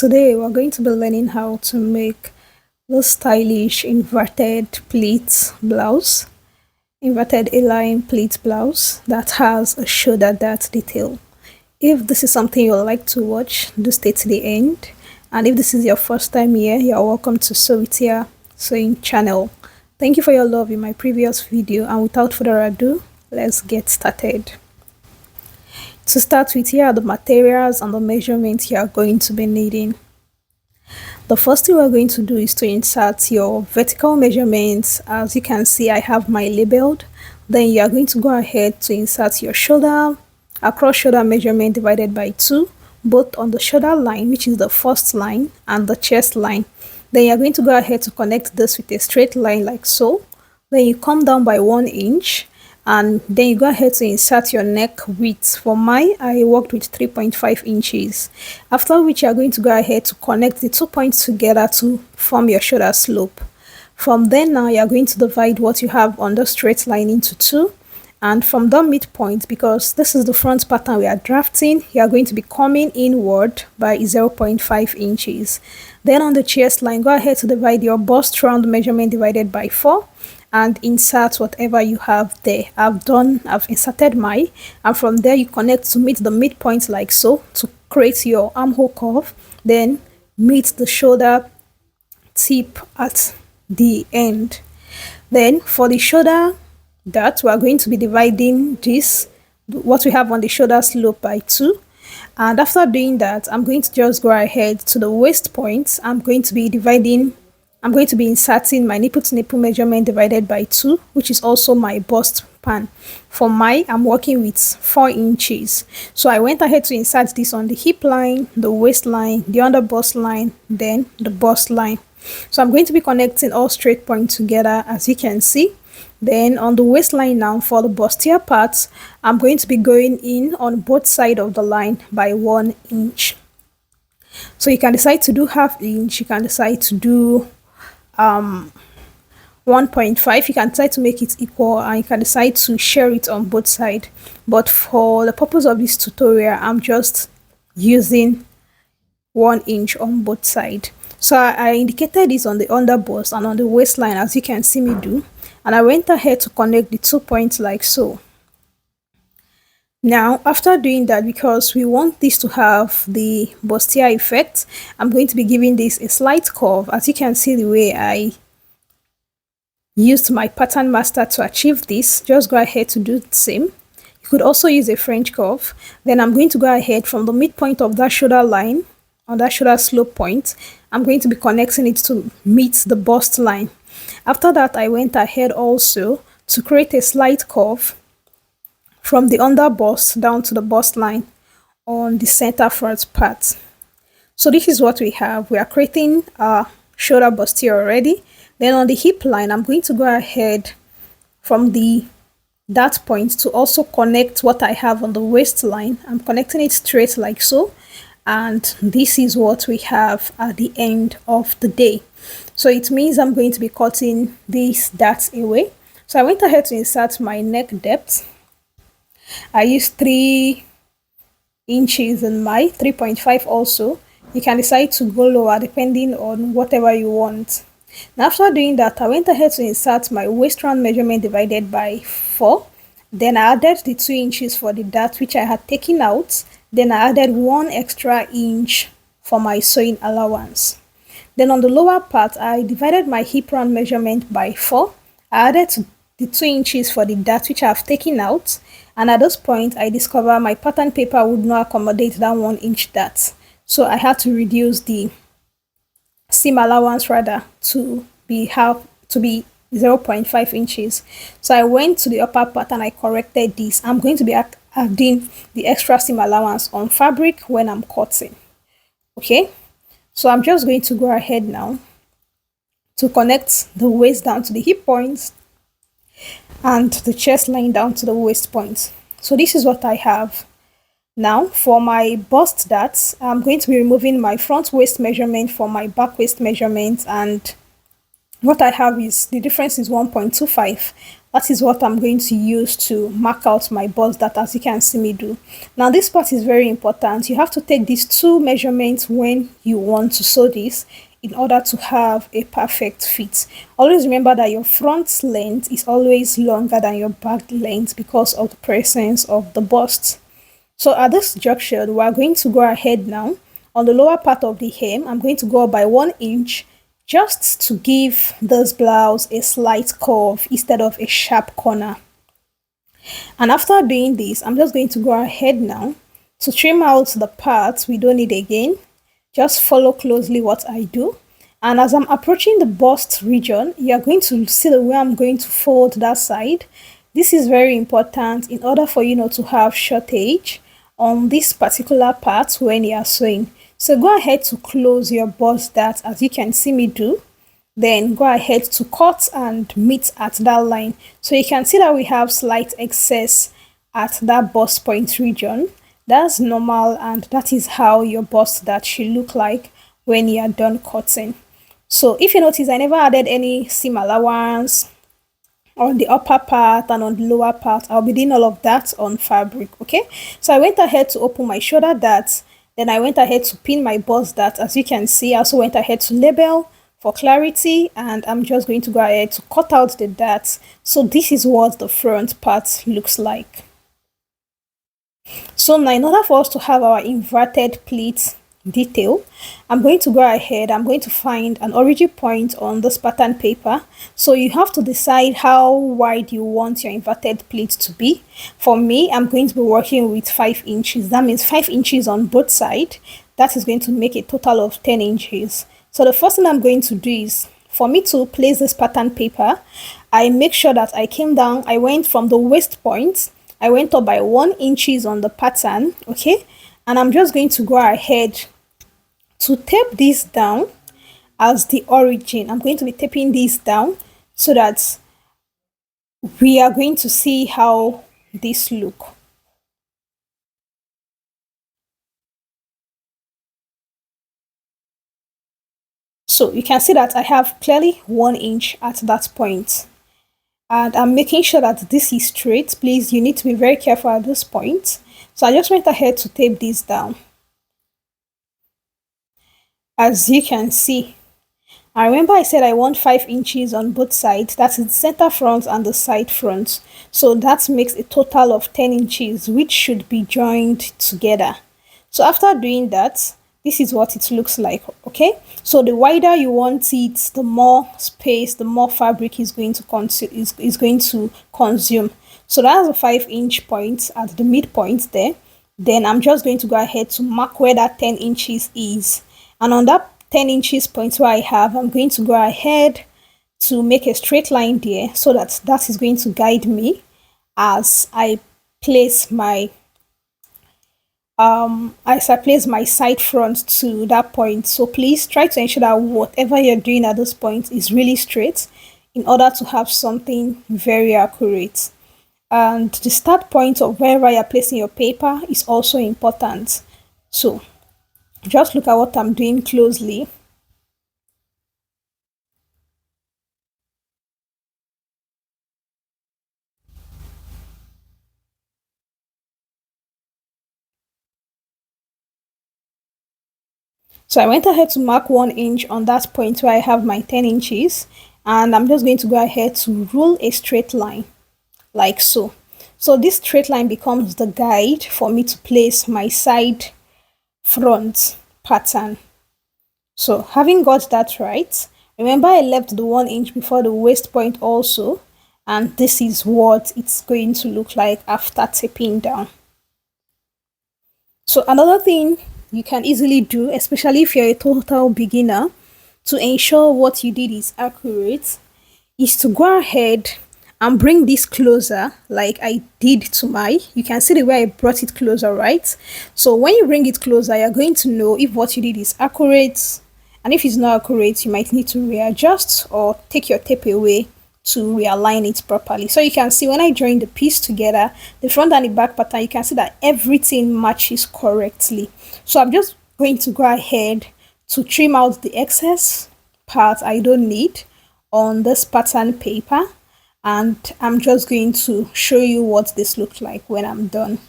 Today we're going to be learning how to make the stylish inverted pleat blouse, inverted A-line pleat blouse that has a shoulder dart detail. If this is something you'd like to watch, do stay to the end. And if this is your first time here, you're welcome to Sewwithtia sewing channel. Thank you for your love in my previous video, and without further ado, let's get started. To start with, here are the materials and the measurements you are going to be needing. The first thing we're going to do is to insert your vertical measurements. As you can see, I have my labeled. Then you are going to go ahead to insert your shoulder, across shoulder measurement divided by 2, both on the shoulder line, which is the first line, and the chest line. Then you're going to go ahead to connect this with a straight line like so. Then you come down by 1 inch. And then you go ahead to insert your neck width. For mine, I worked with 3.5 inches. After which you are going to go ahead to connect the 2 points together to form your shoulder slope. From then now, you are going to divide what you have on the straight line into 2. And from the midpoint, because this is the front pattern we are drafting, you are going to be coming inward by 0.5 inches. Then on the chest line, go ahead to divide your bust round measurement divided by 4. And insert whatever you have there. I've inserted mine, and from there you connect to meet the midpoint like so to create your armhole curve, then meet the shoulder tip at the end. Then for the shoulder dart, we are going to be dividing this, what we have on the shoulder slope, by 2. And after doing that, I'm going to just go ahead to the waist point. I'm going to be inserting my nipple to nipple measurement divided by 2, which is also my bust pan. For mine, I'm working with 4 inches. So I went ahead to insert this on the hip line, the waistline, the under bust line, then the bust line. So I'm going to be connecting all straight points together, as you can see. Then on the waistline now, for the bustier part, I'm going to be going in on both sides of the line by 1 inch. So you can decide to do ½ inch, you can decide to do 1.5, you can decide to make it equal, and you can decide to share it on both sides. But for the purpose of this tutorial, I'm just using 1 inch on both sides. So I indicated this on the under bust and on the waistline, as you can see me do, and I went ahead to connect the 2 points like so. Now, after doing that, because we want this to have the bustier effect, I'm going to be giving this a slight curve. As you can see the way I used my pattern master to achieve this, just go ahead to do the same. You could also use a French curve. Then I'm going to go ahead from the midpoint of that shoulder line, on that shoulder slope point, I'm going to be connecting it to meet the bust line. After that, I went ahead also to create a slight curve from the under bust down to the bust line on the center front part. So this is what we have. We are creating a shoulder bustier already. Then on the hip line, I'm going to go ahead from that point to also connect what I have on the waistline. I'm connecting it straight like so, and this is what we have at the end of the day. So it means I'm going to be cutting this dart away. So I went ahead to insert my neck depth. I used 3 inches in my 3.5 also. You can decide to go lower depending on whatever you want. Now after doing that, I went ahead to insert my waist round measurement divided by 4. Then I added the 2 inches for the dart which I had taken out. Then I added 1 extra inch for my sewing allowance. Then on the lower part, I divided my hip round measurement by 4. I added the 2 inches for the dart which I have taken out, and at this point I discovered my pattern paper would not accommodate that 1 inch dart, so I had to reduce the seam allowance rather to be 0.5 inches. So I went to the upper part and I corrected this. I'm going to be adding the extra seam allowance on fabric when I'm cutting. Okay, so I'm just going to go ahead now to connect the waist down to the hip points and the chest line down to the waist point. So this is what I have. Now for my bust darts, I'm going to be removing my front waist measurement from my back waist measurement, and what I have is the difference is 1.25. That is what I'm going to use to mark out my bust that, as you can see me do. Now this part is very important. You have to take these two measurements when you want to sew this in order to have a perfect fit. Always remember that your front length is always longer than your back length because of the presence of the bust. So at this junction, we are going to go ahead now. On the lower part of the hem, I'm going to go up by 1 inch just to give this blouse a slight curve instead of a sharp corner. And after doing this, I'm just going to go ahead now to trim out the parts we don't need again. Just follow closely what I do. And as I'm approaching the bust region, you're going to see the way I'm going to fold that side. This is very important in order for you not to have shortage on this particular part when you are sewing. So go ahead to close your bust that, as you can see me do. Then go ahead to cut and meet at that line. So you can see that we have slight excess at that bust point region. That's normal, and that is how your bust that should look like when you are done cutting. So if you notice, I never added any seam allowance on the upper part and on the lower part. I'll be doing all of that on fabric. Okay, so I went ahead to open my shoulder darts, then I went ahead to pin my bust dart. As you can see, I also went ahead to label for clarity, and I'm just going to go ahead to cut out the darts. So this is what the front part looks like. So now, in order for us to have our inverted pleat detail, I'm going to go ahead, I'm going to find an origin point on this pattern paper. So you have to decide how wide you want your inverted pleat to be. For me, I'm going to be working with 5 inches. That means 5 inches on both sides. That is going to make a total of 10 inches. So the first thing I'm going to do is, for me to place this pattern paper, I make sure that I came down, I went from the waist point, I went up by 1 inches on the pattern, okay? And I'm just going to go ahead to tape this down as the origin. I'm going to be taping this down so that we are going to see how this look. So you can see that I have clearly 1 inch at that point. And I'm making sure that this is straight. Please, you need to be very careful at this point. So I just went ahead to tape this down. As you can see, I remember I said I want 5 inches on both sides. That's the center front and the side front. So that makes a total of 10 inches, which should be joined together. So after doing that, this is what it looks like. Okay, so the wider you want it, the more space, the more fabric is going to consume. So that's a 5-inch point at the midpoint there. Then I'm just going to go ahead to mark where that 10 inches is, and on that 10 inches point where I have, I'm going to go ahead to make a straight line there, so that that is going to guide me as I place my side front to that point. So please try to ensure that whatever you're doing at this point is really straight in order to have something very accurate. And the start point of wherever you're placing your paper is also important. So just look at what I'm doing closely. So I went ahead to mark 1 inch on that point where I have my 10 inches, and I'm just going to go ahead to rule a straight line like so. So this straight line becomes the guide for me to place my side front pattern. So having got that right, remember I left the 1 inch before the waist point also, and this is what it's going to look like after taping down. So another thing you can easily do, especially if you're a total beginner, to ensure what you did is accurate, is to go ahead and bring this closer like I did to my, you can see the way I brought it closer, right? So when you bring it closer, you're going to know if what you did is accurate, and if it's not accurate, you might need to readjust or take your tape away to realign it properly. So you can see when I join the piece together, the front and the back pattern, you can see that everything matches correctly. So I'm just going to go ahead to trim out the excess part I don't need on this pattern paper, and I'm just going to show you what this looks like when I'm done.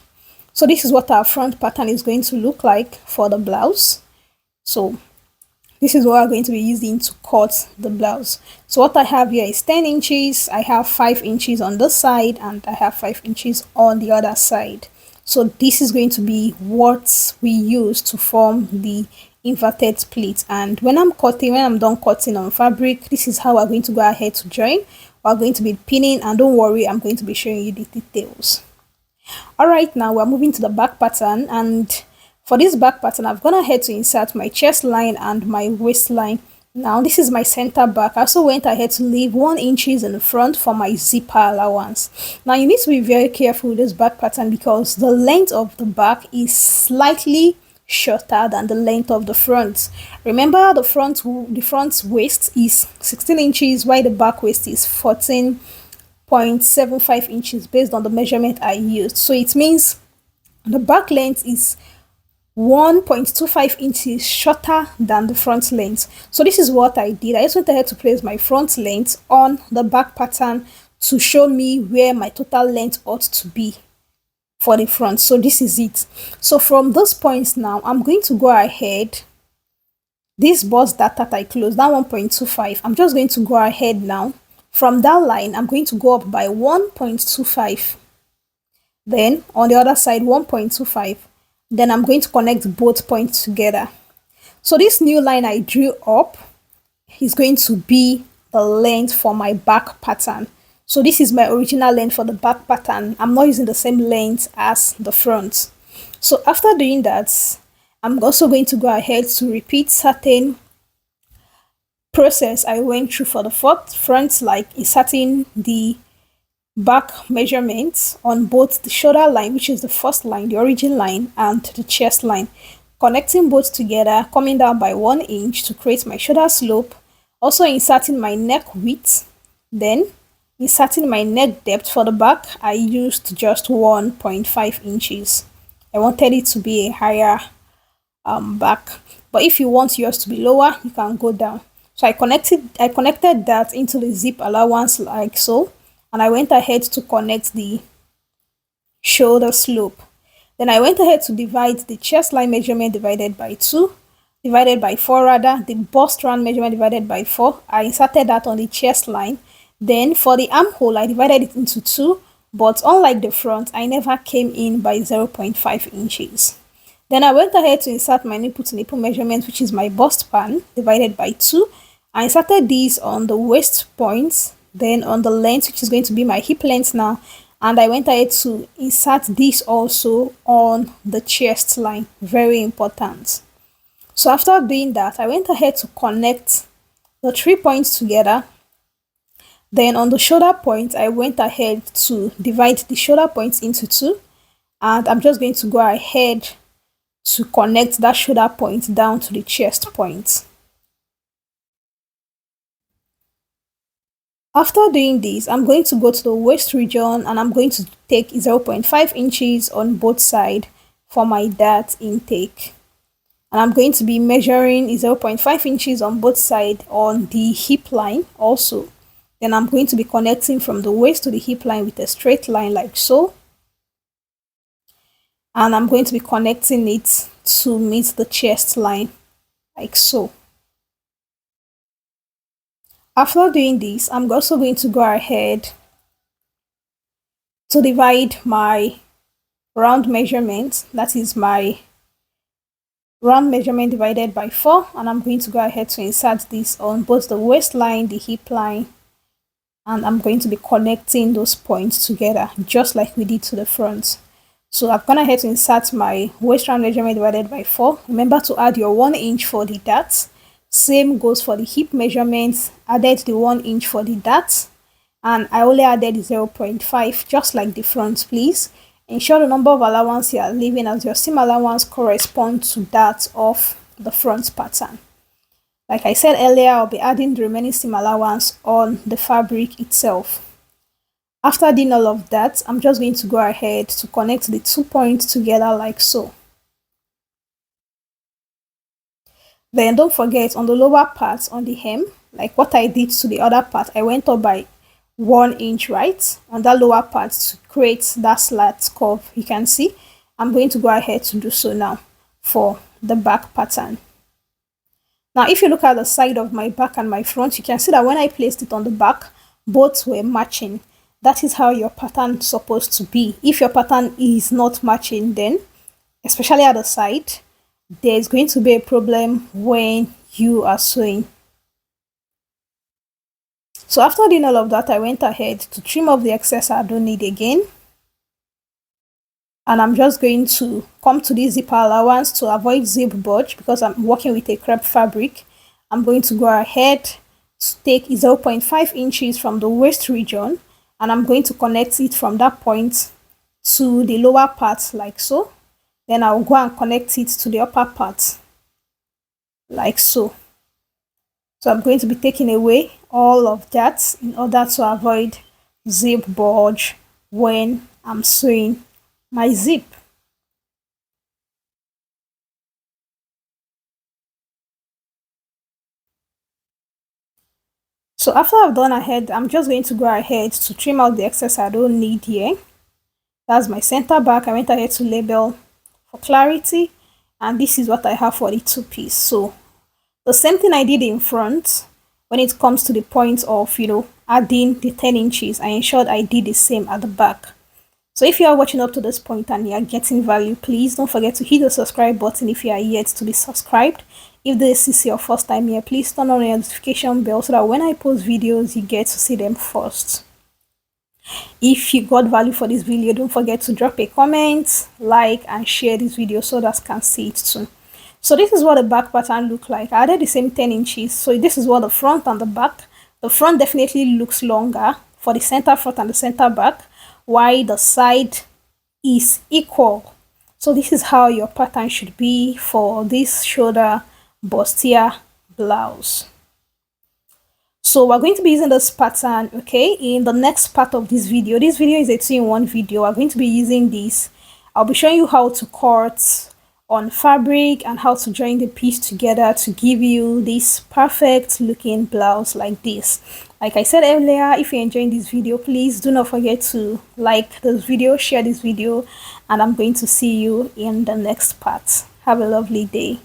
So this is what our front pattern is going to look like for the blouse. So this is what we're going to be using to cut the blouse. So what I have here is 10 inches. I have 5 inches on this side and I have 5 inches on the other side. So this is going to be what we use to form the inverted pleat. And when I'm done cutting on fabric, this is how we're going to go ahead to join. We're going to be pinning, and don't worry, I'm going to be showing you the details. Alright, now we're moving to the back pattern, and for this back pattern I've gone ahead to insert my chest line and my waistline. Now this is my center back. I also went ahead to leave 1 inch in the front for my zipper allowance. Now you need to be very careful with this back pattern because the length of the back is slightly shorter than the length of the front. Remember, the front waist is 16 inches while the back waist is 14.75 inches based on the measurement I used. So it means the back length is 1.25 inches shorter than the front length. So this is what I did. I just went ahead to place my front length on the back pattern to show me where my total length ought to be for the front. So this is it. So from those points now, I'm going to go ahead. This bust that I closed, that 1.25, I'm just going to go ahead now. From that line, I'm going to go up by 1.25. Then on the other side, 1.25. Then I'm going to connect both points together. So this new line I drew up is going to be the length for my back pattern. So this is my original length for the back pattern. I'm not using the same length as the front. So after doing that, I'm also going to go ahead to repeat certain process I went through for the front, like inserting the back measurements on both the shoulder line, which is the first line, the origin line, and the chest line, connecting both together, coming down by 1 inch to create my shoulder slope, also inserting my neck width, then inserting my neck depth. For the back, I used just 1.5 inches. I wanted it to be a higher back, but if you want yours to be lower, you can go down. So I connected that into the zip allowance like so, and I went ahead to connect the shoulder slope. Then I went ahead to divide the chest line measurement divided by 4 rather, the bust round measurement divided by 4. I inserted that on the chest line. Then for the armhole, I divided it into 2, but unlike the front, I never came in by 0.5 inches. Then I went ahead to insert my nipple to nipple measurement, which is my bust span, divided by 2. I inserted these on the waist points, then on the length, which is going to be my hip length now, and I went ahead to insert this also on the chest line. Very important. So after doing that, I went ahead to connect the 3 points together. Then on the shoulder point, I went ahead to divide the shoulder points into 2, and I'm just going to go ahead to connect that shoulder point down to the chest point. After doing this, I'm going to go to the waist region and I'm going to take 0.5 inches on both sides for my dart intake. And I'm going to be measuring 0.5 inches on both sides on the hip line also. Then I'm going to be connecting from the waist to the hip line with a straight line like so. And I'm going to be connecting it to meet the chest line like so. After doing this, I'm also going to go ahead to divide my round measurement, that is my round measurement divided by 4, and I'm going to go ahead to insert this on both the waistline, the hip line, and I'm going to be connecting those points together just like we did to the front. So I've gone ahead to insert my waist round measurement divided by 4. Remember to add your 1 inch for the darts. Same goes for the hip measurements. Added the 1 inch for the darts, and I only added 0.5 just like the front. Please ensure the number of allowance you are leaving as your seam allowance corresponds to that of the front pattern. Like I said earlier, I'll be adding the remaining seam allowance on the fabric itself. After doing all of that, I'm just going to go ahead to connect the 2 points together like so. Then don't forget, on the lower part on the hem, like what I did to the other part, I went up by 1 inch right on that lower part to create that slat curve. You can see I'm going to go ahead to do so now for the back pattern. Now if you look at the side of my back and my front, you can see that when I placed it on the back, both were matching. That is how your pattern is supposed to be. If your pattern is not matching, then especially at the side, there's going to be a problem when you are sewing. So after doing all of that, I went ahead to trim off the excess I don't need again. And I'm just going to come to this zipper allowance to avoid zip bulge because I'm working with a crepe fabric. I'm going to go ahead to take 0.5 inches from the waist region, and I'm going to connect it from that point to the lower part like so. Then I'll go and connect it to the upper part like so. So I'm going to be taking away all of that in order to avoid zip bulge when I'm sewing my zip. So after I've done ahead, I'm just going to go ahead to trim out the excess I don't need here. That's my center back. I went ahead to label for clarity, and this is what I have for the two-piece. So the same thing I did in front, when it comes to the point of, adding the 10 inches, I ensured I did the same at the back. So if you are watching up to this point and you are getting value, please don't forget to hit the subscribe button if you are yet to be subscribed. If this is your first time here, please turn on your notification bell so that when I post videos, you get to see them first. If you got value for this video, don't forget to drop a comment, like, and share this video so that I can see it too. So this is what the back pattern look like. I added the same 10 inches. So this is what the front and the back. The front definitely looks longer for the center front and the center back, while the side is equal. So this is how your pattern should be for this shoulder bustier blouse. So we're going to be using this pattern, okay, in the next part of this video. This video is a 2-in-1 video. We're going to be using this. I'll be showing you how to cut on fabric and how to join the piece together to give you this perfect looking blouse like this. Like I said earlier, if you're enjoying this video, please do not forget to like this video, share this video, and I'm going to see you in the next part. Have a lovely day.